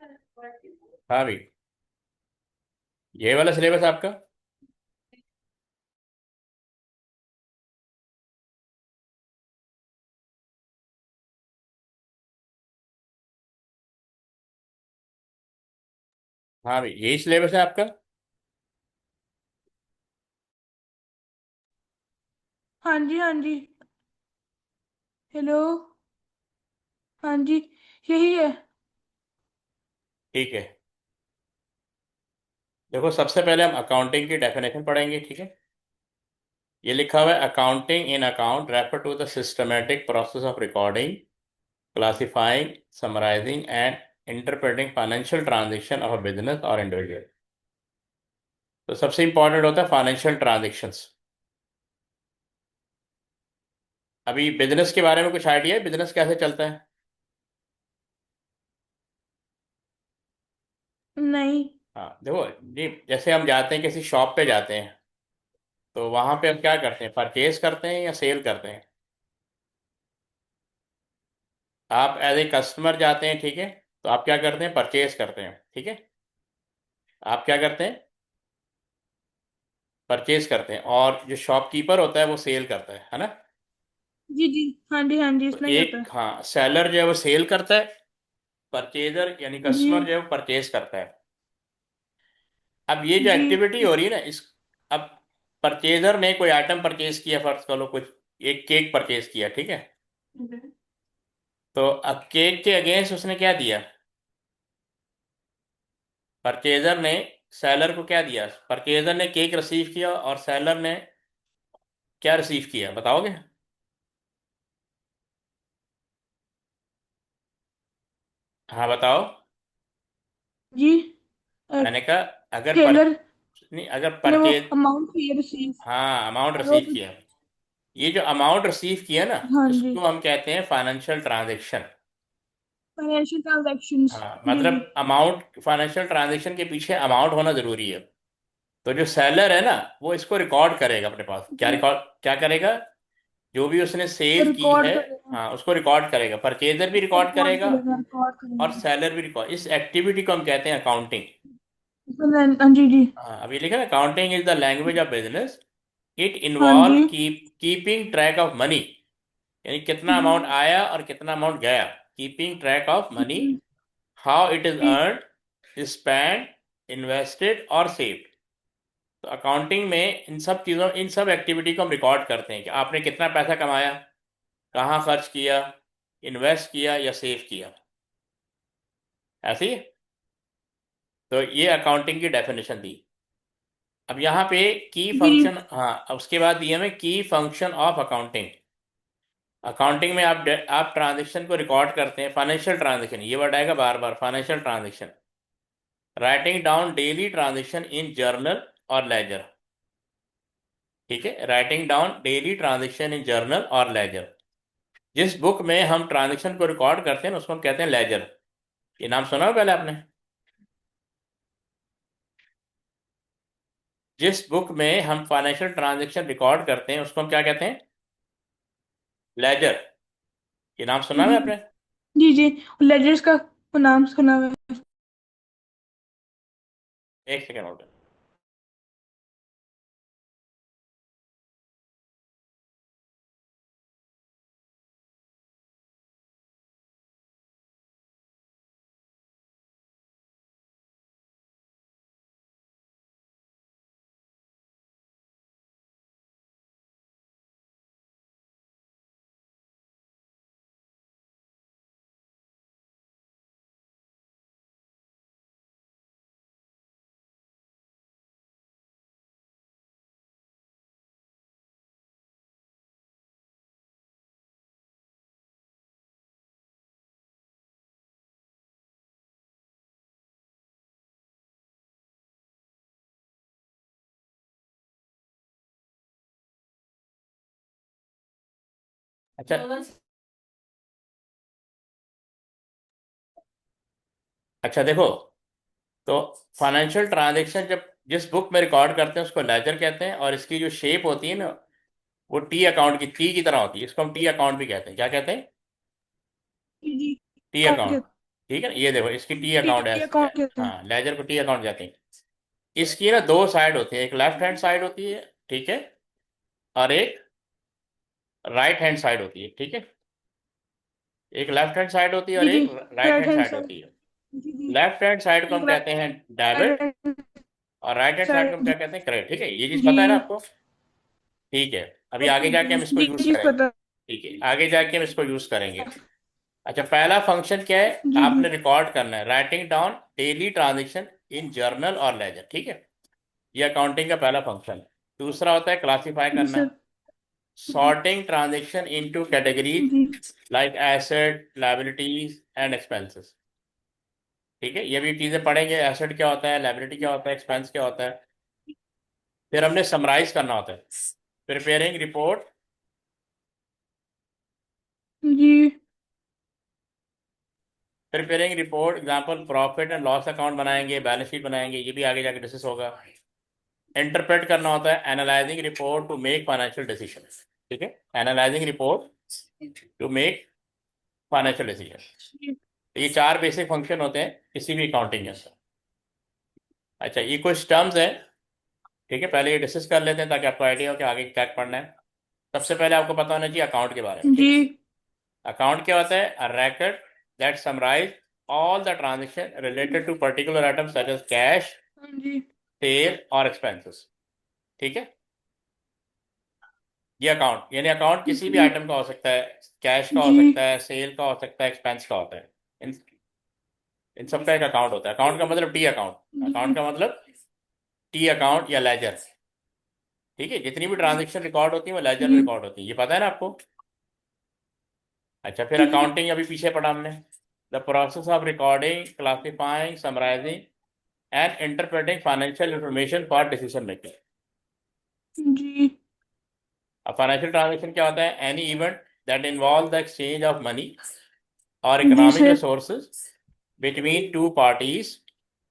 हाँ भाई, ये वाला सिलेबस आपका। हाँ भाई, यही सिलेबस है आपका। हाँ जी, हाँ जी। हेलो। हाँ जी, यही है। ठीक है। देखो, सबसे पहले हम अकाउंटिंग की डेफिनेशन पढ़ेंगे, ठीक है। ये लिखा हुआ है, accounting in account refer to the systematic process of recording, classifying, summarising and interpreting financial transaction of a business और इंडिविजुअल। तो सबसे इंपॉर्टेंट होता है फाइनेंशियल ट्रांजेक्शन्स। अभी बिजनेस के बारे में कुछ आइडिया है, बिजनेस कैसे चलता है? नहीं। हाँ देखो जी, जैसे हम जाते हैं किसी शॉप पे जाते हैं, तो वहां पे हम क्या करते हैं, परचेज करते हैं या सेल करते हैं? आप एज ए कस्टमर जाते हैं, ठीक है, तो आप क्या करते हैं, परचेज करते हैं, ठीक है। आप क्या करते हैं, परचेज करते हैं, और जो शॉपकीपर होता है वो सेल करता है ना। जी जी। हाँ जी, हाँ जी, तो इतना ही होता एक, है। हाँ, सेलर जो है वो सेल करता है, परचेजर यानी जी कस्टमर जो है वो परचेज करता है। अब ये जो जी। एक्टिविटी हो रही है ना, इस, अब परचेजर ने कोई आइटम परचेज किया, फर्ज कर लो कुछ, एक केक परचेज किया, ठीक है। तो अब केक के अगेंस्ट उसने क्या दिया, परचेजर ने सेलर को क्या दिया, परचेजर ने केक रिसीव किया और सेलर ने क्या रिसीव किया, बताओगे? हाँ बताओ। जी। मैंने कहा, अगर पर, टेलर नहीं, अगर ने वो परचेज, अमाउंट किया रिसीव। हाँ, अमाउंट और वो, रिसीव किया, ये जो अमाउंट रिसीव किया ना, हाँ जी, इसको हम कहते हैं फाइनेंशियल ट्रांजेक्शन। Financial transactions. हाँ, जी जी। मतलब अमाउंट, फाइनेंशियल ट्रांजेक्शन के पीछे अमाउंट होना जरूरी है। तो जो सेलर है ना, वो इसको रिकॉर्ड करेगा अपने पास, क्या जी। रिकॉर्ड, क्या करेगा, जो भी उसने सेल की रिकॉर्ड है, करेगा। हाँ, उसको रिकॉर्ड करेगा, परचेजर भी रिकॉर्ड रिकॉर्ड करेगा करेगा, रिकॉर्ड और करेगा। सेलर भी रिकॉर्ड। इस एक्टिविटी को हम कहते हैं अकाउंटिंग। हाँ जी जी। हाँ, अभी लिखा है, accounting is the language of business, it हाँ इन्वॉल्व जी। कीपिंग ट्रैक ऑफ मनी, यानी कितना जी अमाउंट आया और कितना अमाउंट गया, कीपिंग ट्रैक ऑफ मनी, जी हाउ इट इज जी। अर्नड, स्पेंड, इन्वेस्टेड और सेव्ड। तो अकाउंटिंग में इन सब चीज़ों, इन सब एक्टिविटी को हम रिकॉर्ड करते हैं कि आपने कितना पैसा कमाया, कहाँ खर्च किया, इन्वेस्ट किया या सेव किया, ऐसे ही। तो ये अकाउंटिंग की डेफिनेशन दी। अब यहाँ पे की जी फंक्शन, हाँ, अब उसके बाद दिए हमें की फंक्शन ऑफ अकाउंटिंग। अकाउंटिंग में आप ट्रांजेक्शन को रिकॉर्ड करते हैं, फाइनेंशियल ट्रांजेक्शन, ये वर्ड आएगा बार बार, financial transaction, writing down daily transaction in journal और लेजर, ठीक है, writing down daily transaction in journal और लेजर। जिस बुक में हम ट्रांजेक्शन को रिकॉर्ड करते हैं ना, उसको हम कहते हैं लेजर। ये नाम सुना हो पहले आपने? जिस बुक में हम फाइनेंशियल ट्रांजेक्शन रिकॉर्ड करते हैं उसको हम क्या कहते हैं, लेजर। ये नाम सुना है जी आपने? जी जी। लेजर्स का नाम सुना हुआ है। एक सेकेंड और। अच्छा, अच्छा देखो, तो फाइनेंशियल ट्रांजेक्शन जब जिस बुक में रिकॉर्ड करते हैं उसको लेजर कहते हैं, और इसकी जो शेप होती है ना, वो टी अकाउंट की, टी की तरह होती है, इसको हम टी अकाउंट भी कहते हैं, क्या कहते हैं, जी जी। टी कौन अकाउंट। कहते ठीक है ना, ये देखो इसकी टी अकाउंट टी है। अकाउंट कहते हैं। हाँ, लेजर को टी अकाउंट कहते हैं। इसकी ना दो साइड होती है, एक लेफ्ट हैंड साइड होती है, ठीक है, और एक राइट हैंड साइड होती है, ठीक है। एक लेफ्ट हैंड साइड होती है और जी जी। एक right right hand hand side side. होती है। जी जी। लेफ्ट हैंड साइड को एक हम कहते हैं डेबिट, राइट हैंड और राइट हैंड साइड को हम साइड। क्या कहते हैं, क्रेडिट। ठीक है, ये चीज जी पता है ना आपको? ठीक है, अभी ओके आगे ओके, जाके हम इसको जी यूज चीज करेंगे। पता है। ठीक है, आगे जाके हम इसको यूज करेंगे। अच्छा, पहला फंक्शन क्या है? जी जी। आपने रिकॉर्ड करना है, writing down daily transaction in journal और लेजर, ठीक है। ये अकाउंटिंग का पहला फंक्शन। दूसरा होता है क्लासीफाई जी करना, सर। जी सॉर्टिंग ट्रांजेक्शन इनटू जी categories like asset, liabilities and expenses. ठीक है, ये भी चीजें पढ़ेंगे, एसेट क्या होता है, लायबिलिटी क्या होता है, एक्सपेंस क्या होता है। फिर हमने समराइज करना होता है, प्रिपेयरिंग रिपोर्ट। जी। Preparing report example profit and loss account बनाएंगे, बैलेंस शीट बनाएंगे, ये भी आगे जाके डिस्कस होगा। इंटरप्रेट करना होता है, analysing report to make financial decision. ठीक है, analysing report to make financial decision. ये चार बेसिक फंक्शन होते हैं किसी भी अकाउंटिंग के अंदर। अच्छा, ये कुछ टर्म्स है, ठीक है, पहले ये डिस्कस कर लेते हैं ताकि आपको आइडिया हो कि आगे क्या पढ़ना है। सबसे पहले आपको पता होना चाहिए अकाउंट के बारे में, ठीक जी है। अकाउंट क्या होता है? अ record that summarize all the transaction related to particular items such as cash, हाँ जी। सेल और एक्सपेंसेस। ठीक है, ये अकाउंट यानी अकाउंट किसी भी जी आइटम का हो सकता है, कैश का हो जी सकता है, सेल का हो सकता है, एक्सपेंस का होता है। इन इन सब का एक अकाउंट होता है। अकाउंट का मतलब टी अकाउंट, जी अकाउंट का मतलब टी अकाउंट या लेजर। ठीक है, जितनी भी ट्रांजेक्शन रिकॉर्ड होती है वो लेजर में जी रिकॉर्ड होती है, ये पता है ना आपको? अच्छा, फिर जी जी अकाउंटिंग अभी पीछे पढ़ा हमने, the process of recording, classifying, summarising and interpreting financial information for decision making. जी अब फाइनेंशियल ट्रांजेक्शन क्या होता है? Any event that involve the exchange of money और जी economic sir. Resources between two parties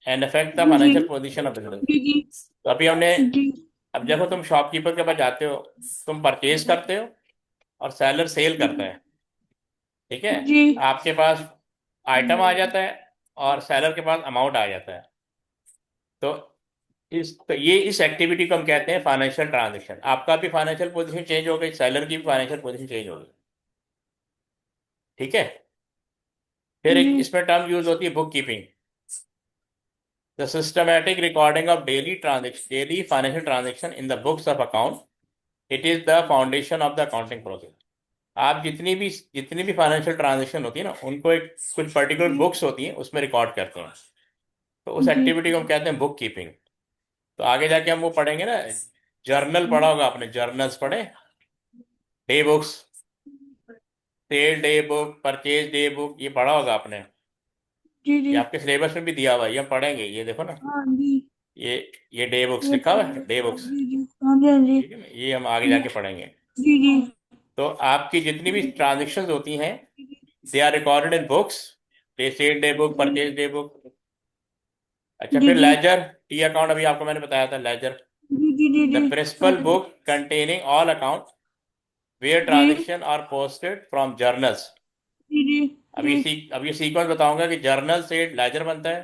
and affect the जी जी financial position of business. जी जी तो अभी हमने, जी अब देखो तुम शॉपकीपर के पास जाते हो, तुम परचेज करते हो और सेलर सेल करता है, ठीक है। जी आपके पास आइटम आ जाता है और सेलर के पास अमाउंट आ जाता है। तो ये इस एक्टिविटी को हम कहते हैं फाइनेंशियल ट्रांजेक्शन। आपका भी फाइनेंशियल पोजीशन चेंज हो गई, सेलर की भी फाइनेंशियल पोजीशन चेंज हो गई, ठीक है। फिर एक जी इसमें टर्म यूज होती है book keeping, the systematic recording of daily transaction, daily financial transaction in the books of account. It is the foundation of the accounting process. आप जितनी भी फाइनेंशियल ट्रांजेक्शन होती है ना, उनको एक कुछ पर्टिकुलर जी बुक्स होती हैं उसमें रिकॉर्ड करते हैं। तो उस जी एक्टिविटी को हम कहते हैं बुक कीपिंग। तो आगे जाके हम वो पढ़ेंगे ना, जर्नल पढ़ा होगा आपने, जर्नल्स पढ़े, day books, sale day book, purchase day book, ये पढ़ा होगा आपने। जी ये जी। आपके सिलेबस में भी दिया हुआ है, ये हम पढ़ेंगे, ये देखो ना, हाँ जी। ये ये डे बुक्स ये लिखा हुआ है, डे बुक्स। जी जी। हाँ जी हाँ जी। ठीक है ना, ये हम आगे जाके पढ़ेंगे। जी जी तो आपकी जितनी भी ट्रांजेक्शन होती हैं, they are recorded in books, day sale day book, जी परचेज डे बुक। अच्छा, जी फिर जी लेजर, टी अकाउंट अभी आपको मैंने बताया था, लेजर जी जी जी द जी। हाँ प्रिंसिपल जी book containing all account where जी transaction are posted from journals. जी जी जी अब ये सीक्वेंस बताऊंगा कि जर्नल से लेजर बनता है,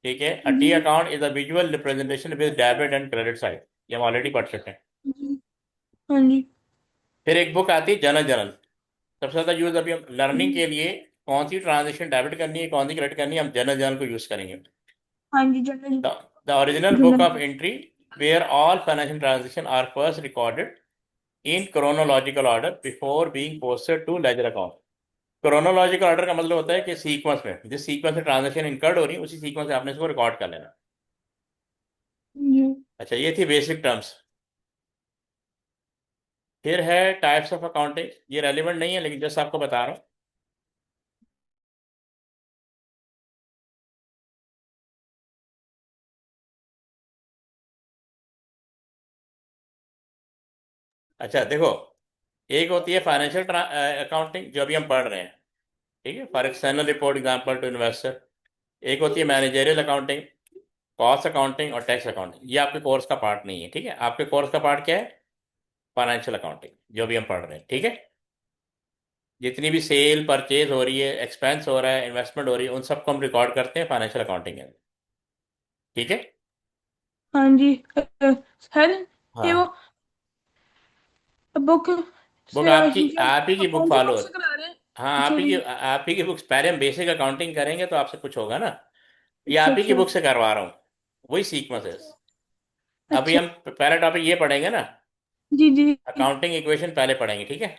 ठीक है। अ टी जी account is a visual representation with debit and credit side, ये हम ऑलरेडी पढ़ चुके हैं। जी। हाँ जी फिर एक बुक आती है जनरल जर्नल। सबसे ज्यादा यूज अभी हम लर्निंग के लिए कौन सी ट्रांजेक्शन डेबिट करनी है, कौन सी क्रेडिट करनी है, हम जनरल जर्नल को यूज करेंगे। हाँ जी। Journal the original book journal. Of entry where all financial transaction are first recorded in chronological order before being posted to ledger account. Chronological order का मतलब होता है कि सीक्वेंस में, जिस सीक्वेंस में ट्रांजेक्शन इनकर्ड हो रही है उसी सीक्वेंस से आपने इसको रिकॉर्ड कर लेना। जी अच्छा, ये थी बेसिक टर्म्स। फिर है टाइप्स ऑफ अकाउंटिंग, ये रेलिवेंट नहीं है लेकिन जस्ट आपको बता रहा हूँ। अच्छा देखो, एक होती है फाइनेंशियल अकाउंटिंग जो अभी हम पढ़ रहे हैं, ठीक है, for external report example to investor. एक होती है मैनेजरियल अकाउंटिंग, कॉस्ट अकाउंटिंग और टैक्स अकाउंटिंग। ये आपके कोर्स का पार्ट नहीं है, ठीक है। आपके कोर्स का पार्ट क्या है? फाइनेंशियल अकाउंटिंग जो भी हम पढ़ रहे हैं, ठीक है। जितनी भी सेल परचेज हो रही है, एक्सपेंस हो रहा है, इन्वेस्टमेंट हो रही है, उन सबको हम रिकॉर्ड करते हैं फाइनेंशियल अकाउंटिंग के अंदर। ठीक है। हाँ जी। सर, ये वो हाँ, बुक बुक से आप ही की बुक अकाउंटिंग फॉलो। बुक से करा रहे हैं। हाँ, अच्छा जी। आप ही की बुक्स, पहले हम बेसिक अकाउंटिंग करेंगे तो आपसे कुछ होगा ना। ये अच्छा आप ही की अच्छा। बुक से करवा रहा हूँ, वही सीक्वेंस है। अभी अच्छा हम पहला टॉपिक ये पढ़ेंगे ना, जी जी। अकाउंटिंग इक्वेशन पहले पढ़ेंगे, ठीक है।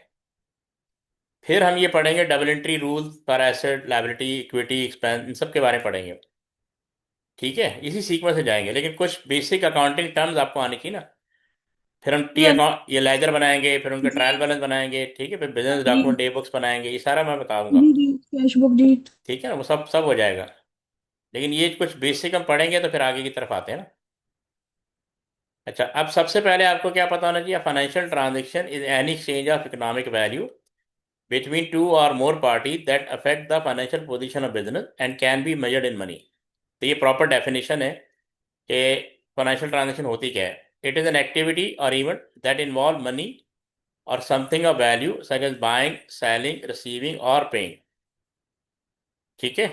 फिर हम ये पढ़ेंगे double entry rule for asset liability equity expense, इन सब के बारे में पढ़ेंगे। ठीक है, इसी सीक्वेंस से जाएंगे, लेकिन कुछ बेसिक अकाउंटिंग टर्म्स आपको आनी चाहिए ना। फिर हम टी जी हाँ अकाउंट, ये लेजर बनाएंगे, फिर उनका जी। ट्रायल बैलेंस बनाएंगे, ठीक है, फिर हाँ बिजनेस जी डॉक्यूमेंट डे बुक्स बनाएंगे, ये सारा मैं बताऊंगा। जी जी। कैश बुक जी। ठीक है ना, वो सब सब हो जाएगा। लेकिन ये कुछ बेसिक हम पढ़ेंगे तो फिर आगे की तरफ आते हैं ना। अच्छा, अब सबसे पहले आपको क्या पता होना चाहिए, financial transaction is any exchange of economic value between two or more parties that affect the financial position of business and can be measured in money। तो ये प्रॉपर डेफिनेशन है कि फाइनेंशियल ट्रांजेक्शन होती क्या है। इट इज एन एक्टिविटी और event that involve money और something of value such as buying selling receiving और पेइंग। ठीक है,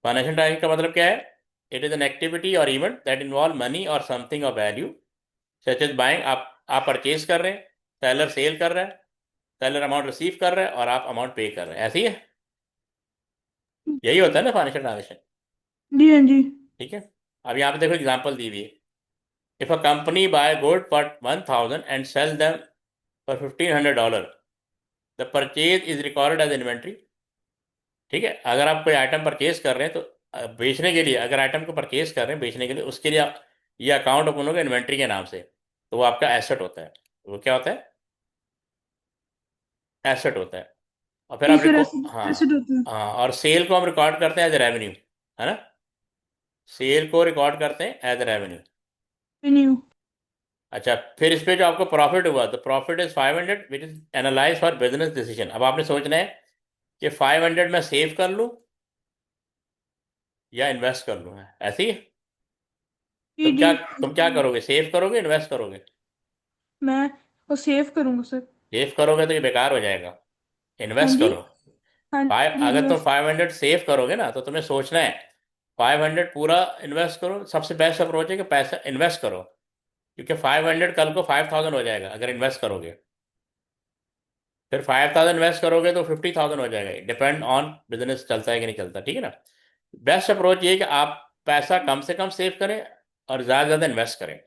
फाइनेंशियल ट्रांजेक्शन का मतलब क्या है। इट इज एन एक्टिविटी और इवेंट दैट इन्वॉल्व मनी और something of value such as buying, आप परचेज कर रहे हैं, सेलर सेल कर रहा है, सेलर अमाउंट रिसीव कर रहा है और आप अमाउंट पे कर रहे हैं, ऐसे ही है। यही होता है ना फाइनेंशियल ट्रांजेक्शन। जी हाँ जी। ठीक है। अब यहाँ पे देखो एग्जांपल दी हुई है। If a company buy good for 1000 and sell them for $1500, the purchase is recorded as inventory. ठीक है, अगर आप कोई आइटम परचेज कर रहे हैं तो बेचने के लिए, अगर आइटम को परचेज कर रहे हैं बेचने के लिए, उसके लिए ये अकाउंट ओपन होगा इन्वेंट्री के नाम से, तो वो आपका एसेट होता है। वो क्या होता है, एसेट होता है। और फिर जी आप सर, रिकॉ ऐसे हाँ। ऐसे होता है। हाँ, और सेल को हम रिकॉर्ड करते हैं एज रेवेन्यू, है ना। सेल को रिकॉर्ड करते हैं एज रेवेन्यू। रेवेन्यू। अच्छा, फिर इस पे जो आपको प्रॉफिट हुआ, तो profit is 500 which is analyse for business decision. अब आपने सोचना है कि 500 मैं सेव कर लूं या इन्वेस्ट कर लूं, ऐसे ही। जी जी। तुम क्या करोगे, सेव करोगे इन्वेस्ट करोगे। मैं वो सेव करूंगा सर। सेव करोगे तो ये बेकार हो जाएगा, हाँ इन्वेस्ट जी। करो। हाँ फाइव, जी अगर तुम इन्वेस्ट। 500 सेव करोगे ना तो तुम्हें सोचना है 500 पूरा इन्वेस्ट करो। सबसे बेस्ट अप्रोच है कि पैसा इन्वेस्ट करो, क्योंकि 500 कल को 5000 हो जाएगा अगर इन्वेस्ट करोगे। फिर 5000 इन्वेस्ट करोगे तो 50,000 हो जाएगा, डिपेंड ऑन बिजनेस चलता है कि नहीं चलता। ठीक है ना। बेस्ट अप्रोच ये है कि आप पैसा कम से कम सेव करें और ज़्यादा से ज़्यादा इन्वेस्ट करें।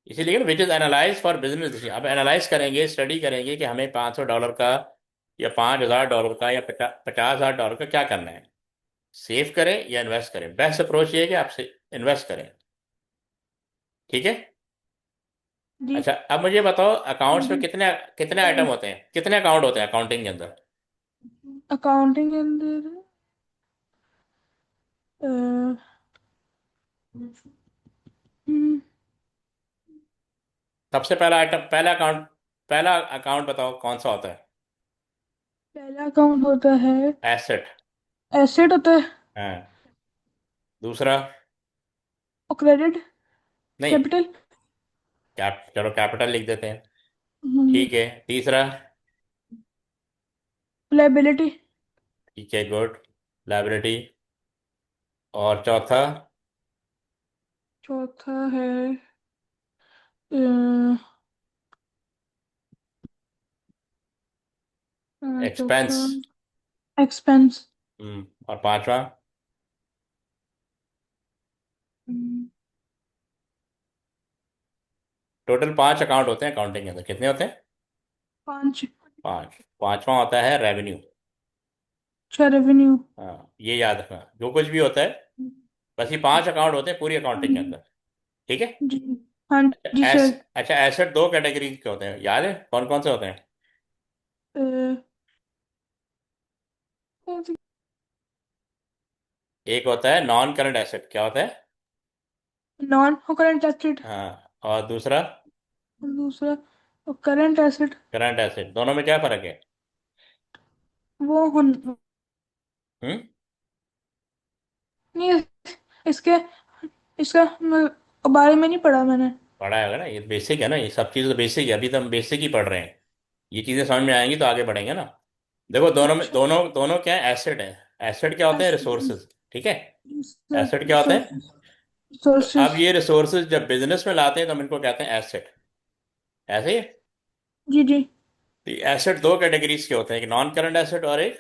इसीलिए which is analyse for business decision. अब एनालाइज करेंगे, स्टडी करेंगे कि हमें $500 का या $5000 का या 50,000 का क्या करना है, सेव करें या इन्वेस्ट करें। बेस्ट अप्रोच ये है कि आप इन्वेस्ट करें। ठीक है। जी। अच्छा, अब मुझे बताओ हाँ अकाउंट्स में जी। कितने कितने आइटम होते हैं, कितने अकाउंट होते हैं अकाउंटिंग के अंदर। अकाउंटिंग के अंदर अ, हम्म, सबसे पहला आइटम, पहला अकाउंट बताओ कौन सा होता है। पहला अकाउंट होता है एसेट। एसेट होता है। हाँ। दूसरा। और क्रेडिट। नहीं, कैपिटल। चलो कैपिटल लिख देते हैं। हाँ जी। ठीक है, तीसरा। लाइबिलिटी। ठीक है, गुड, लाइबिलिटी। और चौथा। चौथा है चौथा एक्सपेंस। एक्सपेंस। और पांचवा। टोटल 5 अकाउंट होते हैं अकाउंटिंग के अंदर, कितने होते हैं। पांच। पांच। पांचवा होता है रेवेन्यू। अच्छा रेवेन्यू। हाँ, ये याद रखना, जो कुछ भी होता है, बस ये 5 अकाउंट होते हैं पूरी अकाउंटिंग के अंदर। ठीक है। जी। हाँ जी एस सर। अच्छा, एसेट दो कैटेगरी के होते हैं, याद है कौन कौन से होते हैं। एक होता है नॉन करंट एसेट, क्या होता है। Non current asset. हाँ, और दूसरा दूसरा करंट एसेट। Current asset. दोनों में क्या फर्क है। वो हुन हम्म। नहीं, इसके इसका बारे में नहीं पढ़ा मैंने। पढ़ा है ना, ये बेसिक है ना, ये सब चीज़ तो बेसिक है, अभी तो हम बेसिक ही पढ़ रहे हैं। ये चीजें समझ में आएंगी तो आगे बढ़ेंगे ना। देखो दोनों में अच्छा। दोनों दोनों क्या है, एसेट है। एसेट क्या होते हैं, एसेट। रिसोर्सेज। ठीक है। एसेट क्या होते हैं। तो सोर्सेस। अब ये रिसोर्सेज जब बिजनेस में लाते हैं तो हम इनको कहते हैं एसेट। ऐसे ही। जी जी। तो एसेट दो कैटेगरीज के होते हैं, एक नॉन करंट एसेट और एक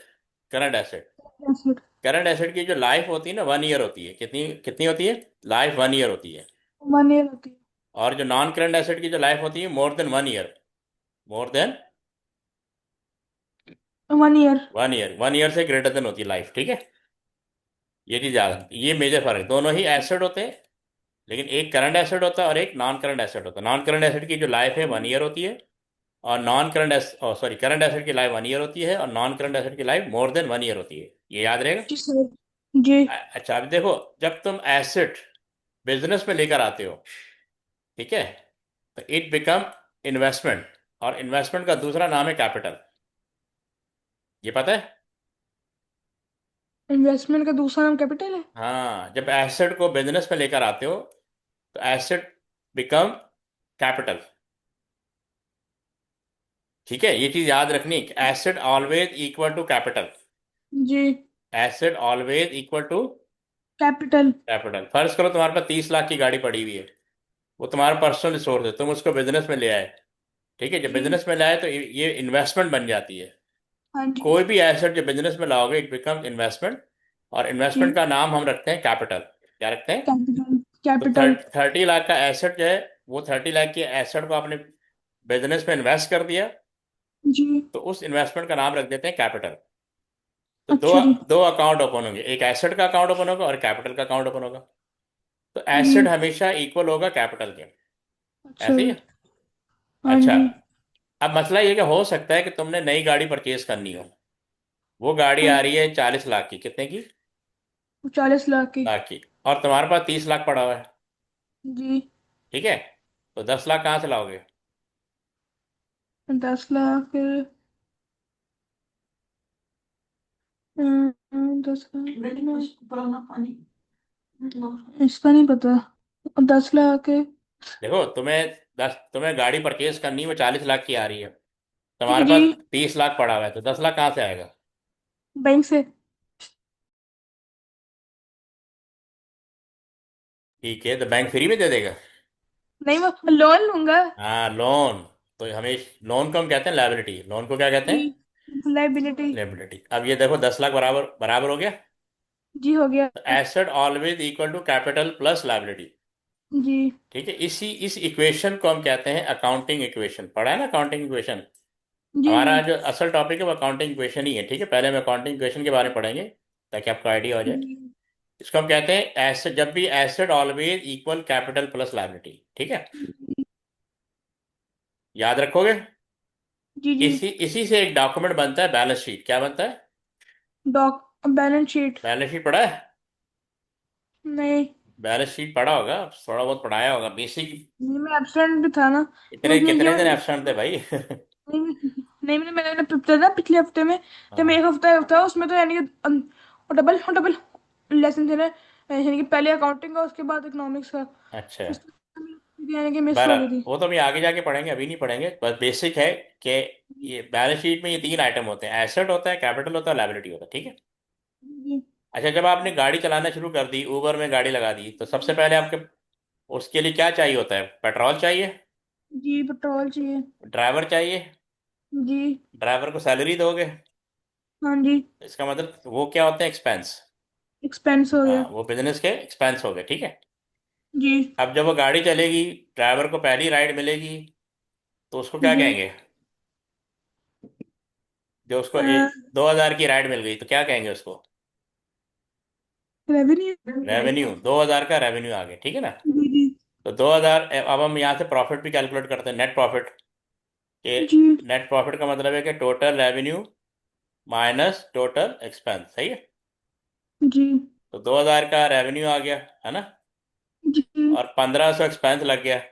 current asset. Asset. Current asset की जो लाइफ होती है ना 1 ईयर होती है, कितनी कितनी होती है, लाइफ 1 ईयर होती है। 1 ईयर होती और जो नॉन करंट एसेट की जो लाइफ होती है more than 1 year. More than है। 1 ईयर। 1 ईयर, 1 ईयर से ग्रेटर देन होती है लाइफ। ठीक है। ये चीज याद, ये मेजर फर्क, दोनों ही एसेट होते हैं, लेकिन एक करंट एसेट होता है और एक नॉन करंट एसेट होता है। नॉन करंट एसेट की जो लाइफ है 1 ईयर होती है, और non current S sorry current asset की लाइफ 1 ईयर होती है, और नॉन करंट एसेट की लाइफ मोर देन 1 ईयर होती है। ये याद रहेगा। जी सर। जी। अच्छा अभी देखो, जब तुम एसेट बिजनेस में लेकर आते हो, ठीक है, तो इट बिकम इन्वेस्टमेंट। और इन्वेस्टमेंट का दूसरा नाम है कैपिटल। ये पता है। इन्वेस्टमेंट का दूसरा नाम कैपिटल है। हाँ, जब एसेट को बिजनेस में लेकर आते हो तो एसेट बिकम कैपिटल। ठीक है, ये चीज याद रखनी, asset always equal to capital. जी। Asset always equal to capital. Capital. फर्ज करो तुम्हारे पास 30 लाख की गाड़ी पड़ी हुई है, वो तुम्हारा पर्सनल रिसोर्स है, तुम उसको बिजनेस में ले आए। ठीक है, जब जी। बिजनेस में लाए तो ये इन्वेस्टमेंट बन जाती है। हाँ जी। कोई भी एसेट जो बिजनेस में लाओगे इट बिकम इन्वेस्टमेंट। और जी। इन्वेस्टमेंट का नाम हम रखते हैं कैपिटल। क्या रखते हैं। कैपिटल। तो कैपिटल। 30 लाख का एसेट जो है, वो 30 लाख की एसेट को आपने बिजनेस में इन्वेस्ट कर दिया, जी। तो उस इन्वेस्टमेंट का नाम रख देते हैं कैपिटल। तो दो अच्छा जी। दो अकाउंट ओपन होंगे, एक एसेट का अकाउंट ओपन होगा और कैपिटल का अकाउंट ओपन होगा। तो जी। एसेट हमेशा इक्वल होगा कैपिटल के। अच्छा ऐसे ही जी। है। हाँ अच्छा, जी। अब मसला ये कि हो सकता है कि तुमने नई गाड़ी परचेज करनी हो, वो गाड़ी हाँ। आ रही है 40 लाख की, कितने की, 40 लाख की। लाख की, और तुम्हारे पास 30 लाख पड़ा हुआ है। जी। ठीक है, तो 10 लाख कहाँ से लाओगे। 10 लाख। 10 लाख इसका नहीं पता। 10 लाख है। देखो तुम्हें गाड़ी परचेज करनी है, वो 40 लाख की आ रही है, तुम्हारे जी। पास 30 लाख पड़ा हुआ है, तो 10 लाख कहाँ से आएगा। बैंक से। ठीक है, तो बैंक फ्री में दे देगा। नहीं, वो लोन लूंगा। हाँ लोन। तो हमें लोन को हम कहते हैं लाइबिलिटी, लोन को क्या कहते जी। हैं, लाइबिलिटी। लाइबिलिटी। अब ये देखो 10 लाख बराबर बराबर हो गया। जी हो गया। तो asset always equal to capital plus liability. जी। ठीक है, इस इक्वेशन को हम कहते हैं अकाउंटिंग इक्वेशन। पढ़ा है ना अकाउंटिंग इक्वेशन। जी। हमारा जी। जो असल टॉपिक है वो अकाउंटिंग इक्वेशन ही है। ठीक है, पहले हम अकाउंटिंग इक्वेशन के बारे में पढ़ेंगे ताकि आपको आइडिया हो जाए। जी। इसको हम कहते हैं एसेट, जब भी asset always equal capital plus liability. ठीक है, याद रखोगे। जी। जी। इसी इसी से एक डॉक्यूमेंट बनता है, बैलेंस शीट। क्या बनता है, डॉक बैलेंस शीट। बैलेंस शीट पढ़ा है। नहीं। बैलेंस शीट पढ़ा होगा, थोड़ा बहुत पढ़ाया होगा, बेसिक। नहीं, मैं एब्सेंट भी था ना। तो इतने उसने ये कितने दिन मैंने एब्सेंट थे भाई। नहीं नहीं, मैंने पता था पिछले हफ्ते में। जब हाँ। एक हफ्ता था उसमें तो यानी कि डबल डबल लेसन थे ना। यानी कि पहले अकाउंटिंग का, उसके बाद इकोनॉमिक्स का। अच्छा, इसलिए यानी कि मिस हो बरा गई थी। वो तो हम ये आगे जाके पढ़ेंगे, अभी नहीं पढ़ेंगे, बस बेसिक है कि ये बैलेंस शीट में ये 3 आइटम होते हैं, एसेट होता है, कैपिटल होता है, लायबिलिटी होता है। ठीक है। जी। अच्छा, जब आपने गाड़ी चलाना शुरू कर दी, ऊबर में गाड़ी लगा दी, तो सबसे पहले आपके उसके लिए क्या चाहिए होता है, पेट्रोल चाहिए, जी पेट्रोल चाहिए। ड्राइवर चाहिए, जी। ड्राइवर को सैलरी दोगे। हाँ जी। इसका मतलब वो क्या होते हैं, एक्सपेंस। एक्सपेंस हो हाँ, गया। वो बिजनेस के एक्सपेंस हो गए। ठीक है। जी। अब जब वो गाड़ी चलेगी, ड्राइवर को पहली राइड मिलेगी, तो उसको क्या जी। कहेंगे, जो उसको 2,000 की राइड मिल गई तो क्या कहेंगे उसको, रेवेन्यू। रेवेन्यू। 2,000 का रेवेन्यू आ गया। ठीक है ना। जी। जी। तो 2,000, अब हम यहाँ से प्रॉफिट भी कैलकुलेट करते हैं, नेट प्रॉफिट के। जी। नेट प्रॉफिट का मतलब है कि total revenue minus total expense. सही है। जी। तो 2,000 का रेवेन्यू आ गया, है ना, जी। और 1,500 एक्सपेंस लग गया, तो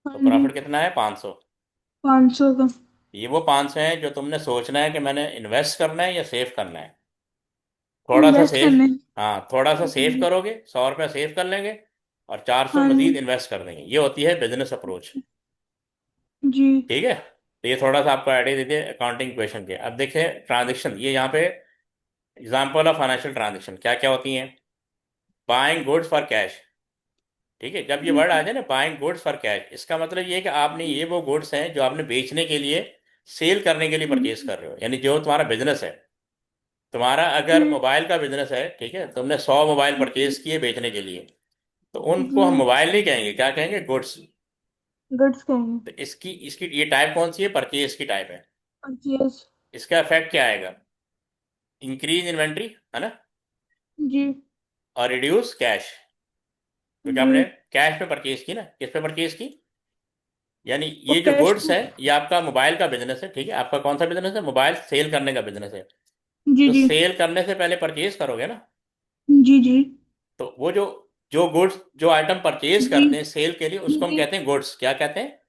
हाँ जी। प्रॉफिट कितना है, 500। 500 का। ये वो 500 है जो तुमने सोचना है कि मैंने इन्वेस्ट करना है या सेव करना है। थोड़ा सा इन्वेस्ट सेव, करने। हाँ थोड़ा सा सेव जी। करोगे, 100 रुपया सेव कर लेंगे, और 400 हाँ मजीद जी। इन्वेस्ट कर देंगे। ये होती है बिजनेस अप्रोच। जी। ठीक है। तो ये थोड़ा सा आपको आइडिया दे दिए अकाउंटिंग क्वेश्चन के। अब देखें ट्रांजेक्शन, ये यहाँ पे एग्जाम्पल ऑफ फाइनेंशियल ट्रांजेक्शन क्या क्या होती हैं। बाइंग गुड्स फॉर कैश, ठीक है। जब ये जी वर्ड आ जाए ना बाइंग गुड्स फॉर कैश, इसका मतलब ये है कि आपने ये वो गुड्स हैं जो आपने बेचने के लिए, सेल करने के लिए परचेज जी कर रहे हो, यानी जो तुम्हारा बिजनेस है। तुम्हारा अगर जी मोबाइल का बिजनेस है, ठीक है, तुमने 100 मोबाइल जी परचेज किए बेचने के लिए, तो उनको हम जी मोबाइल नहीं कहेंगे, क्या कहेंगे, गुड्स। गुड्स कहेंगे। तो इसकी इसकी ये टाइप कौन सी है, परचेज की टाइप है। परचेज। इसका इफेक्ट क्या आएगा, इंक्रीज इन्वेंट्री, है ना, जी और रिड्यूस कैश, क्योंकि जी। आपने कैश पे परचेज की ना, किस पे परचेज की, यानी वो ये जो कैश गुड्स पे। है ये आपका मोबाइल का बिजनेस है, ठीक है। आपका कौन सा बिजनेस है, मोबाइल सेल करने का बिजनेस है। जी तो जी सेल करने से पहले परचेज करोगे ना, जी जी तो वो जो जो गुड्स जो आइटम परचेज जी करते हैं सेल के लिए, उसको हम जी। कहते हैं गुड्स। क्या कहते हैं,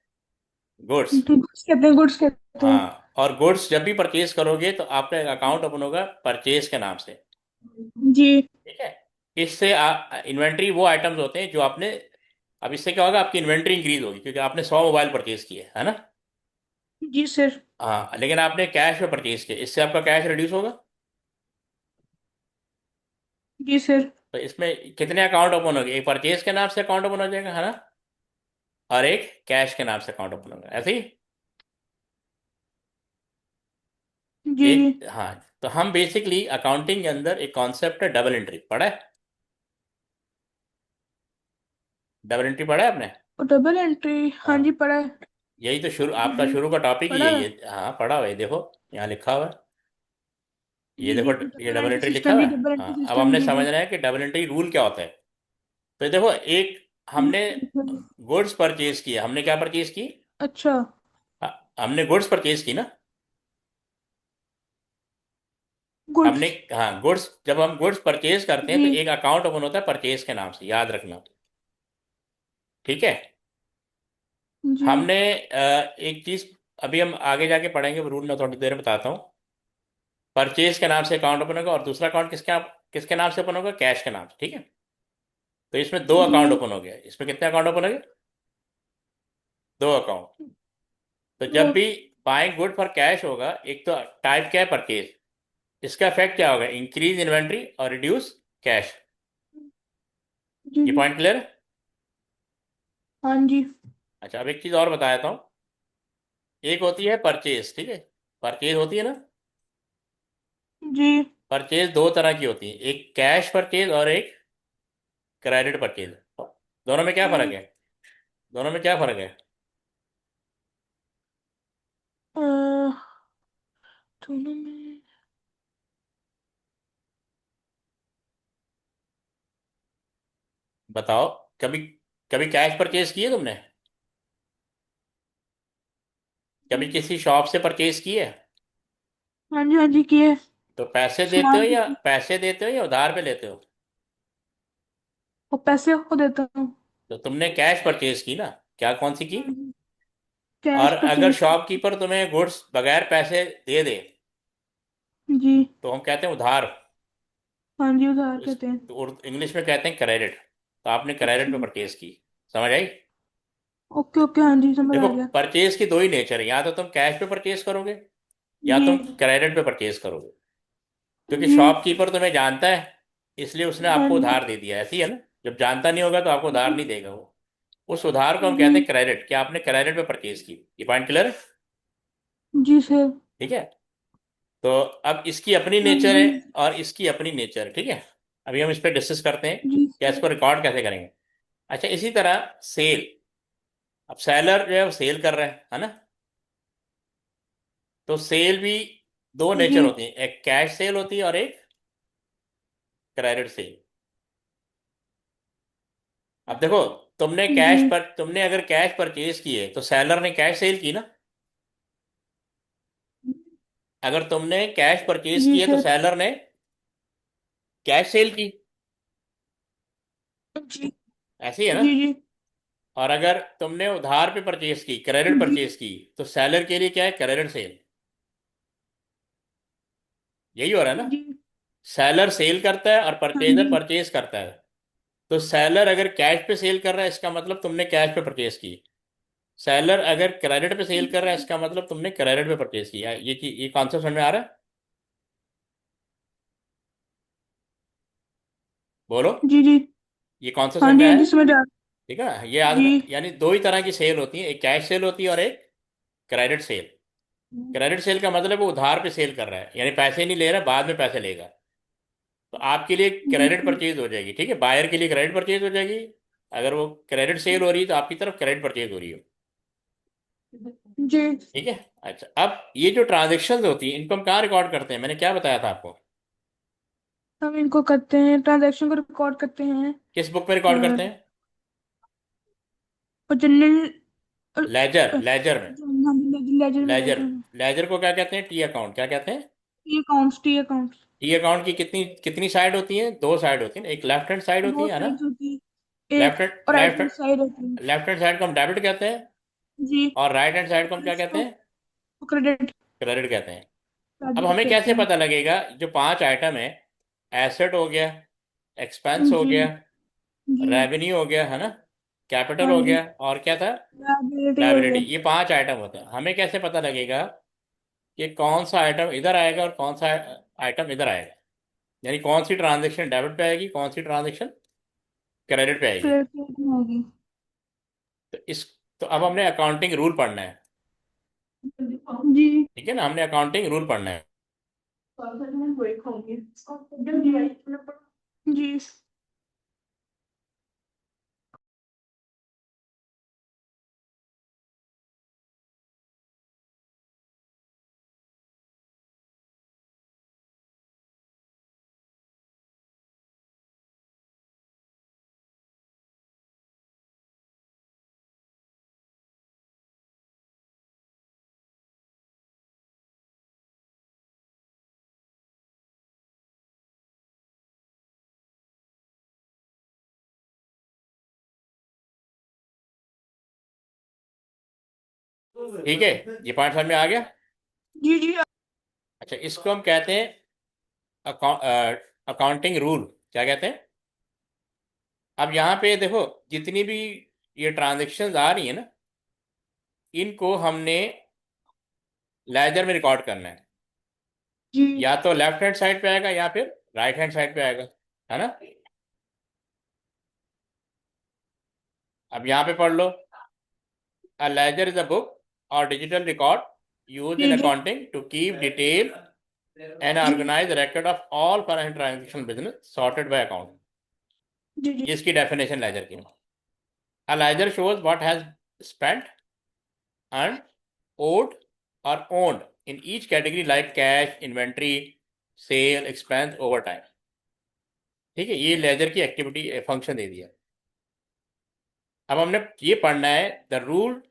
गुड्स। तो गुड्स कहते हैं, गुड्स कहते हैं। हाँ, और गुड्स जब भी परचेज करोगे तो आपका एक अकाउंट ओपन होगा परचेज के नाम से, जी ठीक है। इससे इन्वेंट्री वो आइटम्स होते हैं जो आपने, अब इससे क्या होगा, आपकी इन्वेंट्री इंक्रीज होगी क्योंकि आपने 100 मोबाइल परचेज किए, है ना। जी सर। हाँ, लेकिन आपने कैश में परचेज किया, इससे आपका कैश रिड्यूस होगा। जी सर। तो इसमें कितने अकाउंट ओपन होंगे, एक परचेज के नाम से अकाउंट ओपन हो जाएगा, है ना, और एक कैश के नाम से अकाउंट ओपन होगा, ऐसे ही। जी जी। एक, हाँ। तो हम बेसिकली अकाउंटिंग के अंदर एक कॉन्सेप्ट है डबल एंट्री, पढ़ा है, डबल एंट्री पढ़ा है आपने। और डबल एंट्री, हाँ जी हाँ, पढ़ा है। यही तो शुरू, जी आपका जी शुरू का टॉपिक ही पढ़ा यही है। है, हाँ पढ़ा हुआ है, देखो यहाँ लिखा हुआ है, ये जी देखो, जी ये डबल डबल एंट्री एंट्री लिखा सिस्टम हुआ जी, है। डबल एंट्री हाँ, अब सिस्टम हमने जी जी। समझना है कि डबल एंट्री रूल क्या होता है। तो देखो, एक हमने गुड्स परचेज किया, हमने क्या परचेज की, अच्छा। हमने गुड्स परचेज की ना, हमने, गुड्स। हाँ, गुड्स, जब हम गुड्स परचेज करते हैं जी तो एक अकाउंट ओपन होता है परचेज के नाम से, याद रखना, ठीक है। जी हमने एक चीज, अभी हम आगे जाके पढ़ेंगे, रूल मैं थोड़ी देर में बताता हूँ। परचेज के नाम से अकाउंट ओपन होगा और दूसरा अकाउंट किसके किसके नाम से ओपन होगा, कैश के नाम से, ठीक है। तो इसमें दो जी अकाउंट ओपन हो गए, इसमें कितने अकाउंट ओपन हो गए, दो अकाउंट। तो तो जब भी बाइंग गुड फॉर कैश होगा, एक तो टाइप क्या है, परचेज, इसका इफेक्ट क्या होगा, इंक्रीज इन्वेंट्री और रिड्यूस कैश। जी ये जी। पॉइंट क्लियर है। हाँ जी। अच्छा, अब एक चीज और बता देता हूँ। एक होती है परचेज, ठीक है, परचेज होती है ना, जी परचेज दो तरह की होती है, एक कैश परचेज और एक क्रेडिट परचेज। दोनों में क्या फर्क है, दोनों में क्या फर्क है, अ, दोनों में। बताओ। कभी कभी कैश परचेज किए तुमने, कभी किसी शॉप से परचेज किए, हाँ जी किए। तो पैसे देते हो सामान या किए। पैसे देते हो या उधार पे लेते हो। और पैसे को देता हूँ। तो तुमने कैश परचेज की ना, क्या कौन सी की, और कैश अगर परचेज। शॉपकीपर तुम्हें गुड्स बगैर पैसे दे दे, जी। तो हम कहते हैं उधार। हाँ जी उधार तो इस कहते हैं। तो इंग्लिश में कहते हैं क्रेडिट। तो आपने क्रेडिट पे अच्छा। परचेज की, समझ आई। ओके ओके, हाँ जी समझ देखो, आ गया। परचेज की दो ही नेचर है, या तो तुम कैश पे परचेज करोगे या जी तुम क्रेडिट पे परचेज करोगे। क्योंकि जी। शॉपकीपर तुम्हें जानता है, इसलिए उसने हाँ आपको जी उधार दे दिया, ऐसी है ना। जब जानता नहीं होगा तो आपको उधार जी नहीं देगा वो। उस उधार को हम जी कहते हैं क्रेडिट, कि आपने क्रेडिट पे परचेज की। ये पॉइंट क्लियर है, जी सर। ठीक है। तो अब इसकी अपनी हाँ नेचर है जी और इसकी अपनी नेचर है, ठीक है। अभी हम इस पर डिस्कस करते हैं जी कि सर। इसको रिकॉर्ड कैसे करेंगे। अच्छा, इसी तरह सेल, अब सेलर जो है वो सेल कर रहा है ना। तो सेल भी दो जी नेचर होती है, एक कैश सेल होती है और एक क्रेडिट सेल। अब देखो, जी तुमने अगर कैश परचेज किए तो सेलर ने कैश सेल की ना। अगर तुमने कैश परचेज जी किए तो सर। सेलर ने कैश सेल की, जी ऐसी ही है ना। जी जी और अगर तुमने उधार पे परचेज की, क्रेडिट जी परचेज की, तो सेलर के लिए क्या है, क्रेडिट सेल। यही हो रहा है ना, जी। सेलर सेल करता है और हाँ परचेजर जी परचेज करता है। तो सेलर अगर कैश पे सेल कर रहा है, इसका मतलब तुमने कैश पे परचेज की, सेलर अगर क्रेडिट पे सेल कर रहा है, इसका मतलब तुमने क्रेडिट पे परचेज किया है। ये कॉन्सेप्ट समझ में आ रहा है? बोलो। जी जी। ये कॉन्सेप्ट हाँ समझ में जी, हाँ आया? जी, समझ आ। ठीक है ना, ये याद जी। यानी दो ही तरह की सेल होती है, एक कैश सेल होती है और एक क्रेडिट सेल। क्रेडिट सेल का मतलब वो उधार पे सेल कर रहा है, यानी पैसे नहीं ले रहा, बाद में पैसे लेगा। तो आपके लिए जी क्रेडिट परचेज हो जाएगी, ठीक है, बायर के लिए क्रेडिट परचेज हो जाएगी। अगर वो क्रेडिट सेल हो रही है तो आपकी तरफ क्रेडिट परचेज हो रही है। जी। ठीक है। अच्छा, अब ये जो ट्रांजेक्शन होती है इनको हम कहाँ रिकॉर्ड करते हैं, मैंने क्या बताया था आपको? हम इनको करते हैं, ट्रांजैक्शन को रिकॉर्ड करते हैं। किस बुक में रिकॉर्ड करते हैं? और जनरल लेजर, लेजर में। लेजर में लेजर। करते हैं। लेजर को क्या कहते हैं? T account. क्या कहते हैं? T accounts, T accounts. T account की कितनी कितनी साइड होती है? दो साइड होती है ना, एक लेफ्ट हैंड साइड होती दो है ना। साइड होती है, एक लेफ्ट हैंड, और राइट लेफ्ट हैंड साइड होती है। लेफ्ट हैंड साइड को हम डेबिट कहते हैं, जी। और राइट हैंड साइड को हम और क्या कहते इसको हैं? क्रेडिट, क्रेडिट कहते हैं। अब क्रेडिट हमें कहते कैसे हैं। पता लगेगा? जो पांच आइटम है, एसेट हो गया, एक्सपेंस हो जी गया, जी। रेवेन्यू हो गया है ना, कैपिटल हाँ हो जी। गया, और क्या था? लायबिलिटी हो लाइबिलिटी। गया। ये पांच आइटम होते हैं। हमें कैसे पता लगेगा कि कौन सा आइटम इधर आएगा और कौन सा आइटम इधर आएगा? यानी कौन सी ट्रांजेक्शन डेबिट पे आएगी, कौन सी ट्रांजेक्शन क्रेडिट पे आएगी? क्रेडिट होगी। तो इस तो अब हमने अकाउंटिंग रूल पढ़ना है। जी। ठीक है ना, हमने अकाउंटिंग रूल पढ़ना है। जी। ठीक है, ये पॉइंट समझ में आ गया? जी। जी। अच्छा, इसको हम कहते हैं अकाउंटिंग रूल। क्या कहते हैं? अब यहाँ पे देखो, जितनी भी ये ट्रांजेक्शन आ रही है ना, इनको हमने लेजर में रिकॉर्ड करना है। जी। या तो लेफ्ट हैंड साइड पे आएगा या फिर राइट हैंड साइड पे आएगा, है ना। अब यहाँ पे पढ़ लो। A ledger is a book or digital record used in ji. Ji. accounting to keep detailed and ji. organize the record of all financial transaction business sorted by account। जी। जी। ये इसकी डेफिनेशन लेजर की। A ledger shows what has spent, earned, owed or owned in each category like cash, inventory, sale, expense over time। ठीक है, ये laser की activity function दे दिया। अब हमने ये पढ़ना है, the rule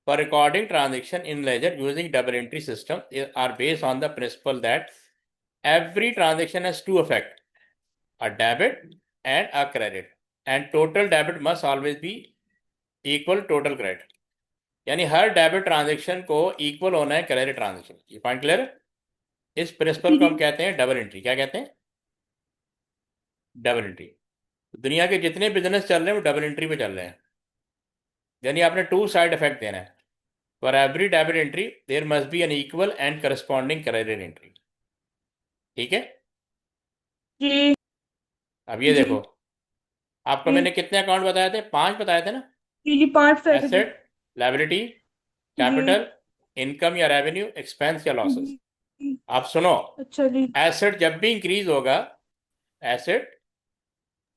for recording transaction in ledger using double entry system are based on the principle that every transaction has two effects, a debit and a credit, and total debit must always be equal total credit। यानी हर debit transaction को equal होना है credit transaction. ये point clear है? इस principal को जी। हम कहते हैं डबल एंट्री। क्या कहते हैं? Double entry. दुनिया के जितने बिजनेस चल रहे हैं वो डबल एंट्री पे चल रहे हैं। यानी आपने टू साइड इफेक्ट देना है। For every debit entry, there must be an equal and corresponding credit entry। ठीक है। जी। अब ये देखो, जी। आपको मैंने कितने अकाउंट बताए थे? पांच बताए थे ना। जी। जी, 5 पैसे थे। एसेट, लाइबिलिटी, जी। कैपिटल, इनकम या रेवेन्यू, एक्सपेंस या लॉसेस। जी। जी। आप सुनो, अच्छा जी। एसेट जब भी इंक्रीज होगा, एसेट